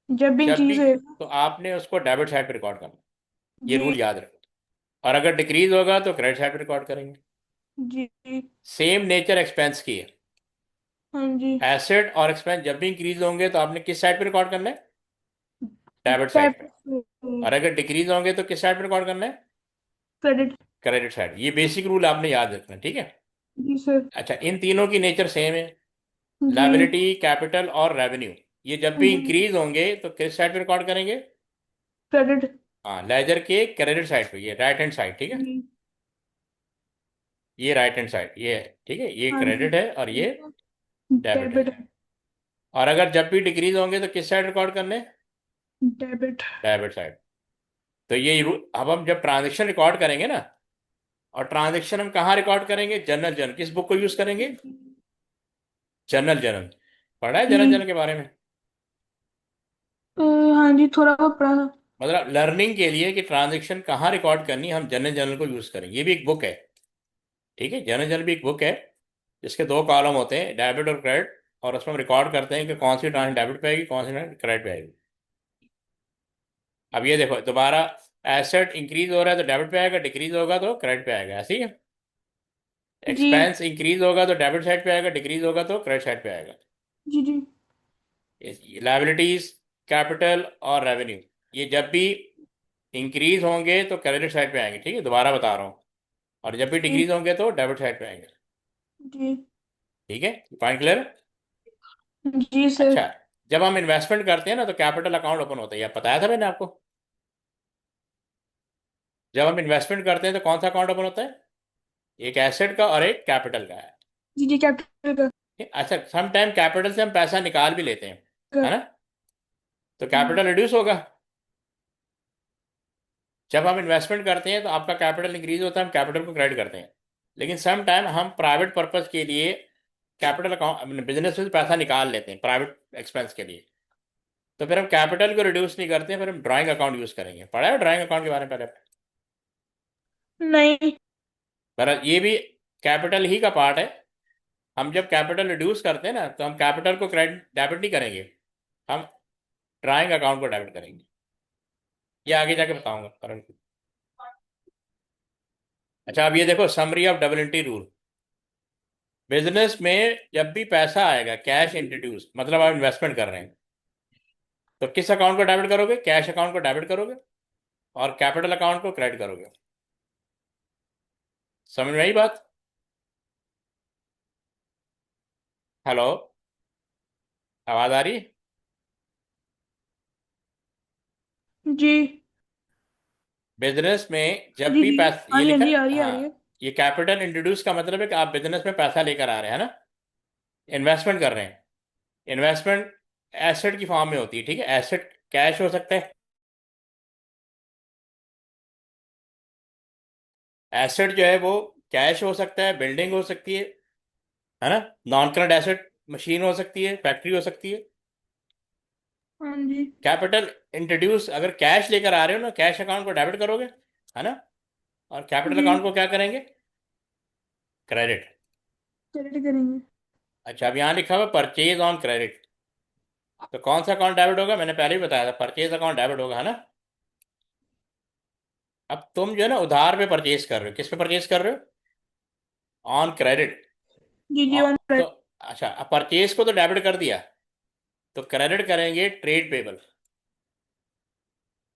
जब भी जब भी, इंक्रीज है। तो आपने उसको डेबिट साइड पे रिकॉर्ड करना। ये जी। रूल याद रखो। और अगर डिक्रीज होगा तो क्रेडिट साइड पे रिकॉर्ड करेंगे। जी। सेम नेचर एक्सपेंस की है। हाँ जी। एसेट और एक्सपेंस जब भी इंक्रीज होंगे तो आपने किस साइड पे रिकॉर्ड करना है? डेबिट साइड पे। टैप। और अगर डिक्रीज होंगे तो किस साइड पे रिकॉर्ड करना है? क्रेडिट। Credit side. ये बेसिक रूल आपने याद रखना है, ठीक है। जी सर। अच्छा, इन तीनों की नेचर सेम है, जी। लाइबिलिटी, कैपिटल और रेवेन्यू। ये जब भी जी। इंक्रीज होंगे तो किस साइड पे रिकॉर्ड करेंगे? क्रेडिट। हाँ, लेजर के क्रेडिट साइड पे, ये राइट हैंड साइड, ठीक है। जी। ये राइट हैंड साइड ये है, ठीक है, ये हाँ जी। क्रेडिट है और ये डेबिट है। डेबिट। और अगर जब भी डिक्रीज होंगे तो किस साइड रिकॉर्ड करने? डेबिट। Debit side. तो ये अब हम जब ट्रांजेक्शन रिकॉर्ड करेंगे ना, और ट्रांजेक्शन हम कहाँ रिकॉर्ड करेंगे? General journal. किस बुक को यूज करेंगे? General journal. पढ़ा है जनरल जी। जर्नल के बारे में? हाँ जी, थोड़ा बहुत पढ़ा था। मतलब लर्निंग के लिए कि ट्रांजेक्शन कहाँ रिकॉर्ड करनी है, हम जनरल जर्नल को यूज करेंगे। ये भी एक बुक है, ठीक है। जनरल जर्नल भी एक बुक है जिसके दो कॉलम होते हैं, डेबिट और क्रेडिट, और उसमें हम रिकॉर्ड करते हैं कि कौन सी ट्रांजेक्शन डेबिट पे आएगी, कौन सी क्रेडिट पे आएगी। अब ये देखो दोबारा, एसेट इंक्रीज हो रहा है तो डेबिट पे आएगा, डिक्रीज होगा तो क्रेडिट पे आएगा, ऐसे ही है। जी एक्सपेंस इंक्रीज होगा तो डेबिट साइड पे आएगा, डिक्रीज होगा तो क्रेडिट साइड पे आएगा। जी जी लाइबिलिटीज, कैपिटल और रेवेन्यू, ये जब भी इंक्रीज होंगे तो क्रेडिट साइड पे आएंगे, ठीक है, दोबारा बता रहा हूँ। और जब भी जी डिक्रीज होंगे तो डेबिट साइड पे आएंगे। जी ठीक है, पॉइंट क्लियर? जी सर। अच्छा, जब हम इन्वेस्टमेंट करते हैं ना तो कैपिटल अकाउंट ओपन होता है, ये बताया था मैंने आपको। जब हम इन्वेस्टमेंट करते हैं तो कौन सा अकाउंट ओपन होता है? एक एसेट का और एक कैपिटल का है। जी जी कैपिटल का। अच्छा, सम टाइम कैपिटल से हम पैसा निकाल भी लेते हैं, है ना? तो कैपिटल रिड्यूस होगा। जब हम इन्वेस्टमेंट करते हैं तो आपका कैपिटल इंक्रीज होता है, हम कैपिटल को क्रेडिट करते हैं। लेकिन सम टाइम हम प्राइवेट पर्पज के लिए कैपिटल अकाउंट, बिजनेस से पैसा निकाल लेते हैं प्राइवेट एक्सपेंस के लिए। तो फिर हम कैपिटल को रिड्यूस नहीं करते हैं, फिर हम ड्राइंग अकाउंट यूज करेंगे। पढ़ा है ड्राइंग अकाउंट के बारे में पहले? नहीं। पर ये भी कैपिटल ही का पार्ट है। हम जब कैपिटल रिड्यूस करते हैं ना तो हम कैपिटल को क्रेडिट डेबिट नहीं करेंगे, हम ड्राइंग अकाउंट को डेबिट करेंगे। ये आगे जाके बताऊंगा करंट। अच्छा, अब ये देखो summary of double entry rule. Business में जब भी पैसा आएगा, कैश इंट्रोड्यूस, मतलब आप इन्वेस्टमेंट कर रहे हैं, तो किस अकाउंट को डेबिट करोगे? कैश अकाउंट को डेबिट करोगे और कैपिटल अकाउंट को क्रेडिट करोगे। समझ में आई बात? हेलो, आवाज आ रही है? जी बिजनेस में जब जी भी जी। पैसा, हाँ ये जी हाँ लिखा, जी, आ रही है आ हाँ, रही है। ये कैपिटल इंट्रोड्यूस का मतलब है कि आप बिजनेस में पैसा लेकर आ रहे हैं ना, इन्वेस्टमेंट कर रहे हैं। इन्वेस्टमेंट एसेट की फॉर्म में होती है, ठीक है। एसेट कैश हो सकता है, एसेट जो है वो कैश हो सकता है, बिल्डिंग हो सकती है ना? नॉन करंट एसेट मशीन हो सकती है, फैक्ट्री हो सकती है। हाँ जी कैपिटल इंट्रोड्यूस, अगर कैश लेकर आ रहे हो ना, कैश अकाउंट को डेबिट करोगे, है ना? और कैपिटल जी। अकाउंट को क्या करेंगे? क्रेडिट। क्रेडिट करेंगे। अच्छा, अब यहाँ लिखा हुआ परचेज ऑन क्रेडिट, तो कौन सा अकाउंट डेबिट होगा? मैंने पहले ही बताया था, परचेज अकाउंट डेबिट होगा, है ना? अब तुम जो है ना उधार पे परचेज कर रहे हो, किस पे परचेज कर रहे हो? On credit. जी जी ऑन तो क्रेडिट। अच्छा, अब परचेज को तो डेबिट कर दिया, तो क्रेडिट करेंगे ट्रेड पेबल,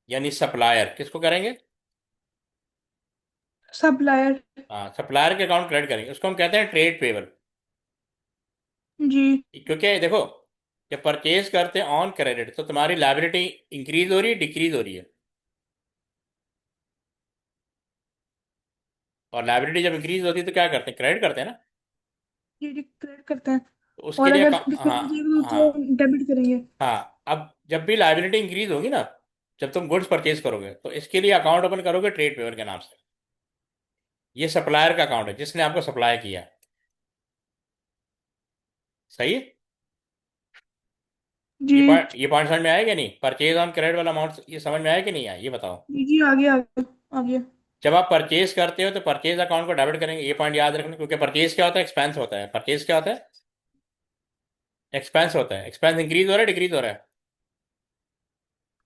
यानी सप्लायर। किसको करेंगे? सप्लायर। हाँ, सप्लायर के अकाउंट क्रेडिट करेंगे, उसको हम कहते हैं ट्रेड पेबल। जी क्योंकि देखो, जब परचेज करते हैं ऑन क्रेडिट तो तुम्हारी लायबिलिटी इंक्रीज हो रही है, डिक्रीज हो रही है। और लायबिलिटी जब इंक्रीज होती है तो क्या करते हैं? क्रेडिट करते हैं ना। जी जी क्रेडिट करते हैं। तो उसके और लिए अगर हाँ, डिक्रीज होगी तो हाँ, डेबिट करेंगे। हाँ, अब जब भी लायबिलिटी इंक्रीज होगी ना, जब तुम गुड्स परचेज करोगे तो इसके लिए अकाउंट ओपन करोगे ट्रेड पेबल के नाम से। ये सप्लायर का अकाउंट है, जिसने आपको सप्लाई किया। सही है? जी ये पॉइंट समझ में आया कि नहीं? परचेज ऑन क्रेडिट वाला अमाउंट ये समझ में आया कि नहीं आया, ये बताओ। जी जी, आगे आगे आगे। जब आप परचेज करते हो तो परचेज अकाउंट को डेबिट करेंगे, ये पॉइंट याद रखना, क्योंकि परचेज क्या होता है? एक्सपेंस होता है। परचेज क्या होता है? एक्सपेंस होता है। एक्सपेंस इंक्रीज हो रहा है, डिक्रीज हो रहा है?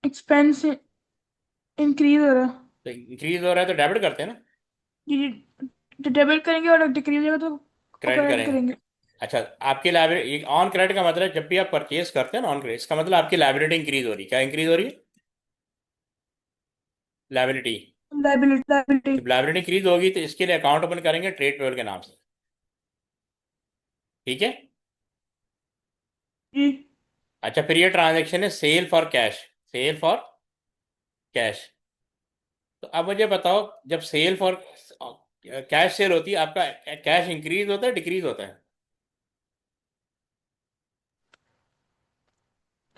एक्सपेंस इंक्रीज हो रहा है। तो इंक्रीज हो रहा है तो डेबिट करते हैं ना, जी जी, तो डेबिट करेंगे और डिक्रीज होगा तो क्रेडिट क्रेडिट करेंगे। करेंगे। अच्छा, आपकी लाइबिलिटी ऑन क्रेडिट का मतलब जब भी आप परचेज करते हैं ना ऑन क्रेडिट, इसका मतलब आपकी लाइबिलिटी इंक्रीज हो रही है। क्या इंक्रीज हो रही है? लाइबिलिटी। Liability liability. जब लाइबिलिटी इंक्रीज होगी तो इसके लिए अकाउंट ओपन करेंगे ट्रेड पेबल के नाम से। ठीक है। जी अच्छा, फिर ये ट्रांजेक्शन है sale for cash. Sale for cash. तो अब मुझे बताओ, जब सेल फॉर कैश सेल होती है, आपका कैश इंक्रीज होता है, डिक्रीज होता है?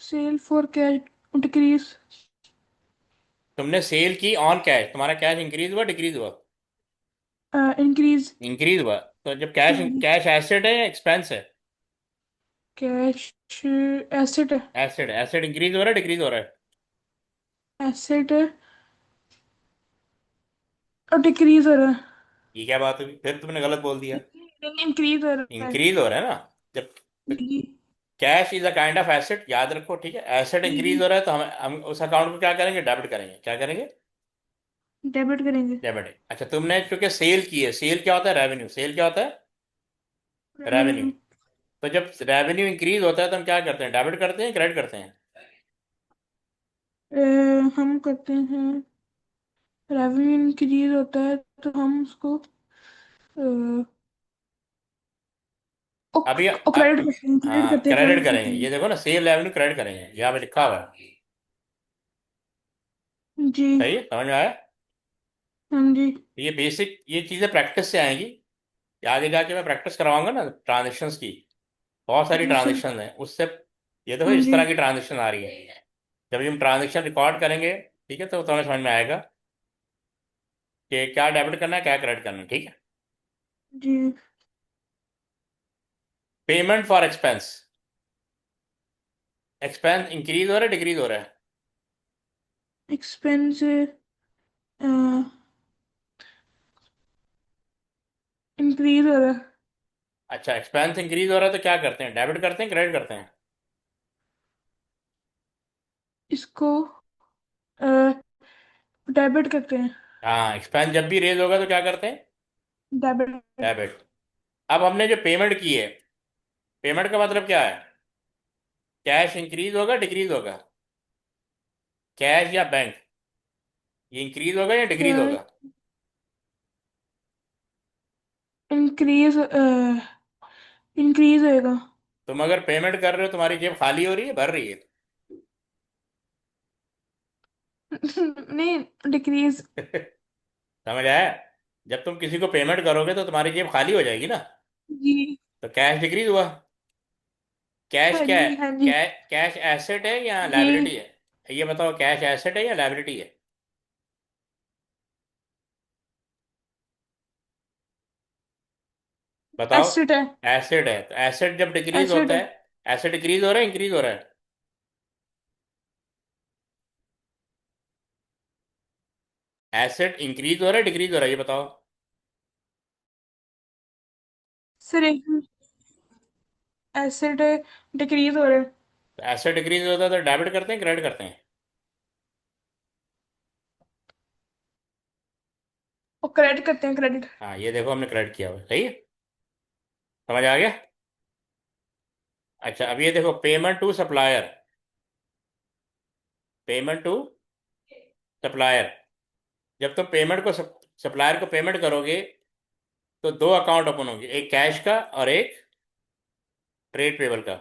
Sale for cash decrease. तुमने सेल की ऑन कैश, तुम्हारा कैश इंक्रीज हुआ डिक्रीज हुआ? इंक्रीज। इंक्रीज हुआ। तो जब कैश कैश एसेट है या एक्सपेंस है? कैश एसेट है। एसेट, एसेट इंक्रीज हो रहा है डिक्रीज हो रहा है? एसेट और डिक्रीज हो रहा है। ये क्या बात हुई, फिर तुमने गलत बोल दिया। इंक्रीज हो रहा है। इंक्रीज हो रहा है ना। जब जी cash is a kind of asset, याद रखो, ठीक है। एसेट जी जी। इंक्रीज हो रहा है तो हम उस अकाउंट को क्या करेंगे, डेबिट करेंगे। क्या करेंगे? डेबिट करेंगे। डेबिट। अच्छा, तुमने चूंकि सेल की है, सेल क्या होता है, रेवेन्यू। सेल क्या होता है? रेवेन्यू। रेवेन्यू। तो जब रेवेन्यू इंक्रीज होता है तो हम क्या करते हैं, डेबिट करते हैं क्रेडिट करते हैं? हम करते हैं। रेवेन्यू इंक्रीज होता है तो हम उसको अभी क्रेडिट अब, करते हैं, क्रेडिट हाँ करते हैं, क्रेडिट क्रेडिट करते करेंगे। हैं। ये देखो ना, सेल रेवेन्यू क्रेडिट करेंगे, यहाँ पे लिखा हुआ है। जी। सही है, समझ में आया? हाँ जी। ये बेसिक, ये चीज़ें प्रैक्टिस से आएंगी। ये आगे जाके मैं प्रैक्टिस करवाऊंगा ना ट्रांजेक्शन्स की। बहुत सारी जी सर। ट्रांजेक्शन है उससे। ये देखो हाँ इस जी। तरह की ट्रांजेक्शन आ रही है। जब हम ट्रांजेक्शन रिकॉर्ड करेंगे, ठीक है, तो हमें समझ में आएगा कि क्या डेबिट करना है क्या क्रेडिट करना है, ठीक है। जी। Payment for expense. Expense increase हो रहा है डिक्रीज हो रहा है? एक्सपेंस इंक्रीज हो रहा है। अच्छा, एक्सपेंस इंक्रीज हो रहा है तो क्या करते हैं, डेबिट करते हैं क्रेडिट करते हैं? इसको डेबिट करते हैं। हाँ, एक्सपेंस जब भी रेज होगा तो क्या करते हैं, डेबिट। डेबिट। अब हमने जो पेमेंट की है, पेमेंट का मतलब क्या है? कैश इंक्रीज होगा डिक्रीज होगा? कैश या बैंक, ये इंक्रीज होगा या डिक्रीज होगा? इंक्रीज इंक्रीज होएगा। तुम अगर पेमेंट कर रहे हो, तुम्हारी जेब खाली हो रही है भर रही है? नहीं, डिक्रीज। समझ आया? जब तुम किसी को पेमेंट करोगे तो तुम्हारी जेब खाली हो जाएगी ना। जी। तो कैश डिक्रीज हुआ। कैश हाँ क्या है? जी हाँ जी। कैश एसेट है या जी। लायबिलिटी है? ये बताओ, कैश एसेट है या लायबिलिटी है? बताओ। एसेट है। एसेट है, तो एसेट जब डिक्रीज एसेट होता है। है, एसेट डिक्रीज हो रहा है इंक्रीज हो रहा है? एसेट इंक्रीज हो रहा है डिक्रीज हो रहा है, ये बताओ। सर एसेट डिक्रीज हो रहा है। तो एसेट डिक्रीज होता है तो डेबिट करते हैं क्रेडिट करते हैं? और क्रेडिट करते हैं, क्रेडिट। हाँ, ये देखो हमने क्रेडिट किया हुआ है, सही है। समझ आ गया? अच्छा, अब ये देखो, payment to supplier. Payment to supplier. जब तुम पेमेंट को सप्लायर को पेमेंट करोगे तो दो अकाउंट ओपन होंगे, एक कैश का और एक ट्रेड पेबल का।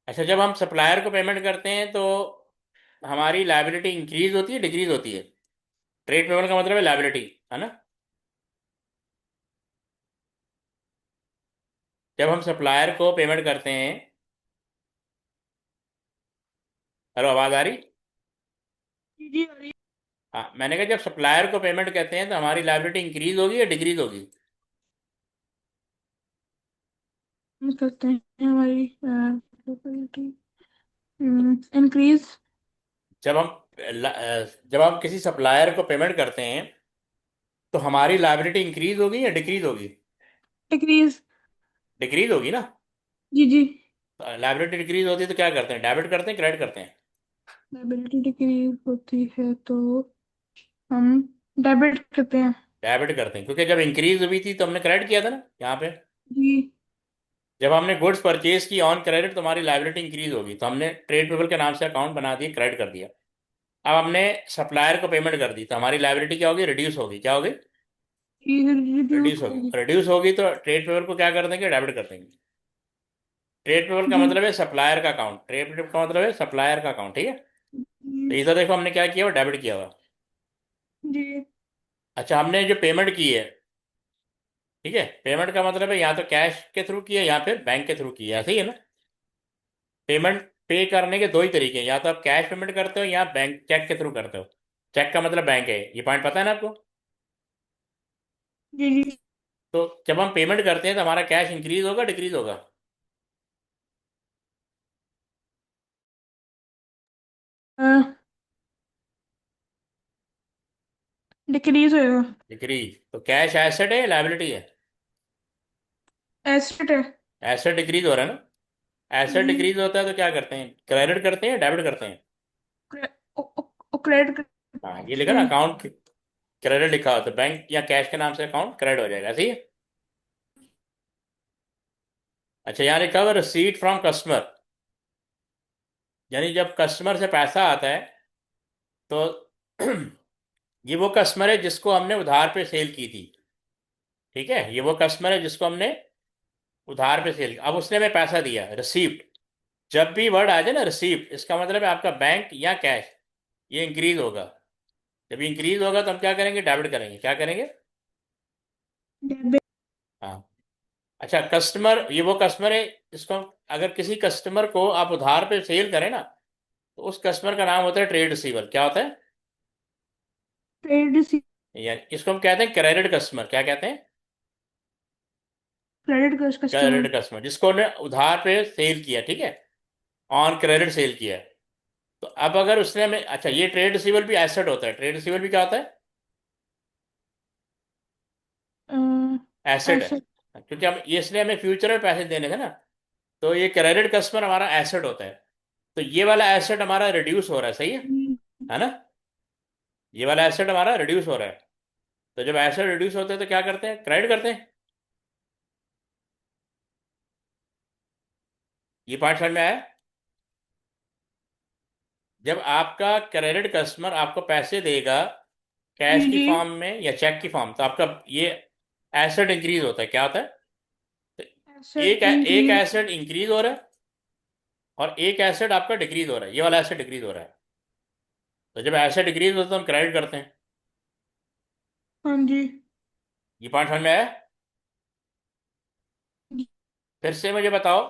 अच्छा, जब हम सप्लायर को पेमेंट करते हैं तो हमारी लायबिलिटी इंक्रीज होती है डिक्रीज होती है? ट्रेड पेबल का मतलब है लायबिलिटी, है ना। जब हम सप्लायर को पेमेंट करते हैं, हेलो आवाज आ रही? जी जी, और ये हाँ, मैंने कहा जब सप्लायर को पेमेंट करते हैं तो हमारी लायबिलिटी इंक्रीज होगी या डिक्रीज होगी? हम करते हैं हमारी इंक्रीज। जब हम जब हम किसी सप्लायर को पेमेंट करते हैं तो हमारी लायबिलिटी इंक्रीज होगी या डिक्रीज होगी? डिक्रीज। डिक्रीज होगी ना। जी जी। लायबिलिटी डिक्रीज होती है तो क्या करते हैं, डेबिट करते हैं क्रेडिट करते हैं? लायबिलिटी डिक्रीज होती है तो हम डेबिट करते हैं। डेबिट करते हैं, क्योंकि जब इंक्रीज हुई थी तो हमने क्रेडिट किया था ना यहाँ पे। जी जब हमने गुड्स परचेज की ऑन क्रेडिट तो हमारी लायबिलिटी इंक्रीज होगी, तो हमने ट्रेड पेबल के नाम से अकाउंट बना दिया, क्रेडिट कर दिया। अब हमने सप्लायर को पेमेंट कर दी तो हमारी लायबिलिटी क्या होगी, रिड्यूस होगी। क्या होगी? ये रिड्यूस रिड्यूस होगी। होगी। रिड्यूस होगी तो ट्रेड पेबल को क्या कर देंगे, डेबिट कर देंगे। ट्रेड पेबल का जी मतलब है सप्लायर का अकाउंट, ट्रेड पेबल का मतलब है सप्लायर का अकाउंट, ठीक है। तो जी इधर देखो हमने क्या किया हुआ, डेबिट किया हुआ। जी अच्छा, हमने जो पेमेंट की है, ठीक है, पेमेंट का मतलब है या तो कैश के थ्रू किया या फिर बैंक के थ्रू किया, सही है ना। पेमेंट पे करने के दो ही तरीके हैं, या तो आप कैश पेमेंट करते हो या बैंक चेक के थ्रू करते हो। चेक का मतलब बैंक है, ये पॉइंट पता है ना आपको। जी जी। तो जब हम पेमेंट करते हैं तो हमारा कैश इंक्रीज होगा डिक्रीज होगा। डिक्रीज होएगा। डिक्रीज। तो कैश एसेट है लायबिलिटी है। एसेट है। एसेट डिक्रीज हो रहा है ना। एसेट हम्म, डिक्रीज होता है तो क्या करते हैं, क्रेडिट करते हैं डेबिट करते हैं। क्रेडिट हाँ ये लिखा ना अकाउंट क्रेडिट लिखा हो तो बैंक या कैश के नाम से अकाउंट क्रेडिट हो जाएगा, सही है। अच्छा यहाँ लिखा हुआ रिसीट फ्रॉम कस्टमर, यानी जब कस्टमर से पैसा आता है तो ये वो कस्टमर है जिसको हमने उधार पे सेल की थी। ठीक है, ये वो कस्टमर है जिसको हमने उधार पे सेल, अब उसने हमें पैसा दिया, रिसीप्ट। जब भी वर्ड आ जाए ना रिसीप्ट, इसका मतलब है आपका बैंक या कैश ये इंक्रीज होगा। जब इंक्रीज होगा तो हम क्या करेंगे, डेबिट करेंगे, क्या करेंगे। डेबिट। हाँ। अच्छा कस्टमर, ये वो कस्टमर है जिसको अगर किसी कस्टमर को आप उधार पे सेल करें ना, तो उस कस्टमर का नाम होता है ट्रेड रिसीवर। क्या होता है, ट्रेड यानी इसको हम कहते हैं क्रेडिट कस्टमर। क्या कहते हैं, क्रेडिट कस्टमर। क्रेडिट कस्टमर, जिसको ने उधार पे सेल किया, ठीक है, ऑन क्रेडिट सेल किया। तो अब अगर उसने हमें, अच्छा ये ट्रेड रिसीवर भी एसेट होता है, ट्रेड रिसीवर भी क्या होता है, एसेट है। एसेट। क्योंकि हम ये इसलिए हमें फ्यूचर में पैसे देने थे ना, तो ये क्रेडिट कस्टमर हमारा एसेट होता है। तो ये वाला एसेट हमारा रिड्यूस हो रहा है, सही है ना। ये वाला एसेट हमारा रिड्यूस हो रहा है। तो जब एसेट रिड्यूस होते हैं तो क्या करते हैं, क्रेडिट करते हैं। ये पार्ट समझ में आया। जब आपका क्रेडिट कस्टमर आपको पैसे देगा कैश जी की जी। फॉर्म में या चेक की फॉर्म, तो आपका ये एसेट इंक्रीज होता है। क्या होता है, तो एसेट एक इंक्रीज। एसेट इंक्रीज हो रहा है और एक एसेट आपका डिक्रीज हो रहा है, ये वाला एसेट डिक्रीज हो रहा है। तो जब एसेट डिक्रीज होता है तो हम क्रेडिट करते हैं। हाँ जी। ये पॉइंट समझ में आया। फिर से मुझे बताओ,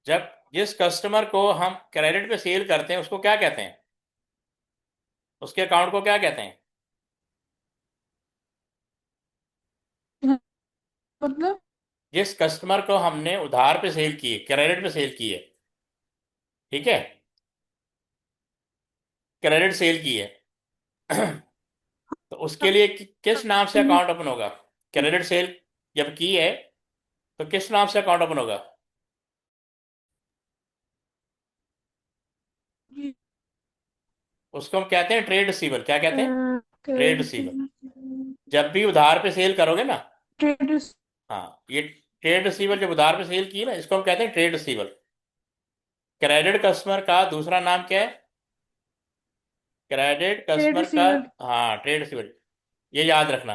जब जिस कस्टमर को हम क्रेडिट पे सेल करते हैं उसको क्या कहते हैं, उसके अकाउंट को क्या कहते हैं। हाँ, मतलब जिस कस्टमर को हमने उधार पे सेल किए, क्रेडिट पे सेल किए, ठीक है, क्रेडिट सेल की है तो उसके लिए किस नाम से अकाउंट ओपन होगा। क्रेडिट सेल जब की है तो किस नाम से अकाउंट ओपन होगा। जी। उसको हम कहते हैं ट्रेड रिसीवर। क्या कहते हैं, ट्रेड रिसीवर। क्रेडिट। जब भी उधार पे सेल करोगे ना, ट्रेड। हाँ ये ट्रेड रिसीवर जब उधार पे सेल की ना, इसको हम कहते हैं ट्रेड रिसीवर। क्रेडिट कस्टमर का दूसरा नाम क्या है, क्रेडिट ट्रेड कस्टमर का, रिसीवर। हाँ ट्रेड रिसीवर, ये याद रखना।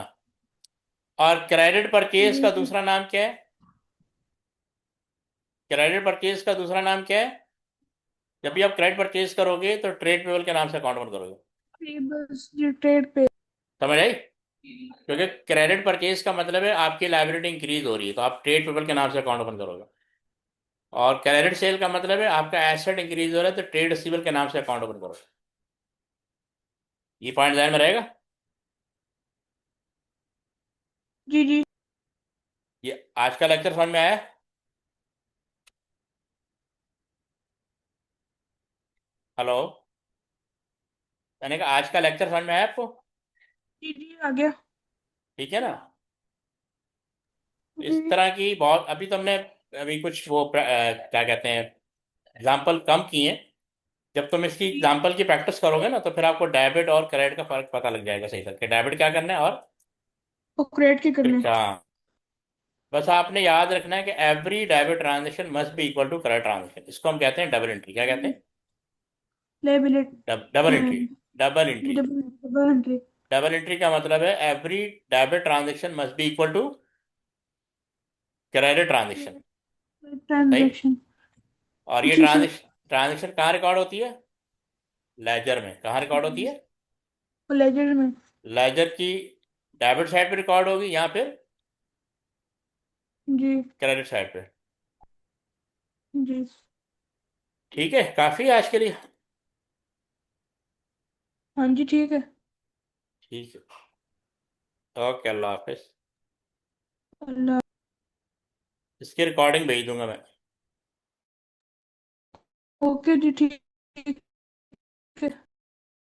और क्रेडिट परचेज का जी। दूसरा नाम क्या है, क्रेडिट परचेज का दूसरा नाम क्या है। जब भी आप क्रेडिट परचेज करोगे तो ट्रेड पेबल के नाम से अकाउंट ओपन करोगे। बस जी ट्रेड पे। समझ आई, क्योंकि क्रेडिट परचेज का मतलब है आपकी लायबिलिटी इंक्रीज हो रही है तो आप ट्रेड पेबल के नाम से अकाउंट ओपन करोगे। और क्रेडिट सेल का मतलब है आपका एसेट इंक्रीज हो रहा है तो ट्रेड रिसीवर के नाम से अकाउंट ओपन करोगे। ये पॉइंट ध्यान में रहेगा। जी जी। ये आज का लेक्चर समझ में आया। हेलो, मैंने कहा आज का लेक्चर समझ में आया आपको। जी जी आ गया। ठीक है ना। जी इस तरह की बहुत, अभी तो हमने अभी कुछ वो क्या कहते हैं एग्जाम्पल कम किए हैं। जब तुम इसकी जी। एग्जाम्पल की प्रैक्टिस करोगे ना तो फिर आपको डेबिट और क्रेडिट का फर्क पता लग जाएगा सही करके, डेबिट क्या करना है और और क्रेडिट के फिर करने। क्या। बस आपने याद रखना है कि every debit transaction must be equal to credit transaction, इसको हम कहते हैं डबल एंट्री। क्या कहते हैं, लेबिलिटी। Double entry. डबल जी entry. Double double entry. Double entry का मतलब है every debit transaction must be equal to credit transaction. सही। ट्रांजैक्शन। और ये जी सर। ट्रांजेक्शन ट्रांजेक्शन कहाँ रिकॉर्ड होती है, लेजर में। कहाँ रिकॉर्ड होती है, लेजर में। लेजर की डेबिट साइड पे रिकॉर्ड होगी या फिर जी क्रेडिट साइड पे। जी। ठीक है, काफी है आज के लिए। हाँ जी ठीक है। ठीक है, ओके, अल्लाह हाफिज। अल्लाह। इसकी रिकॉर्डिंग भेज दूंगा मैं। ओके जी ठीक।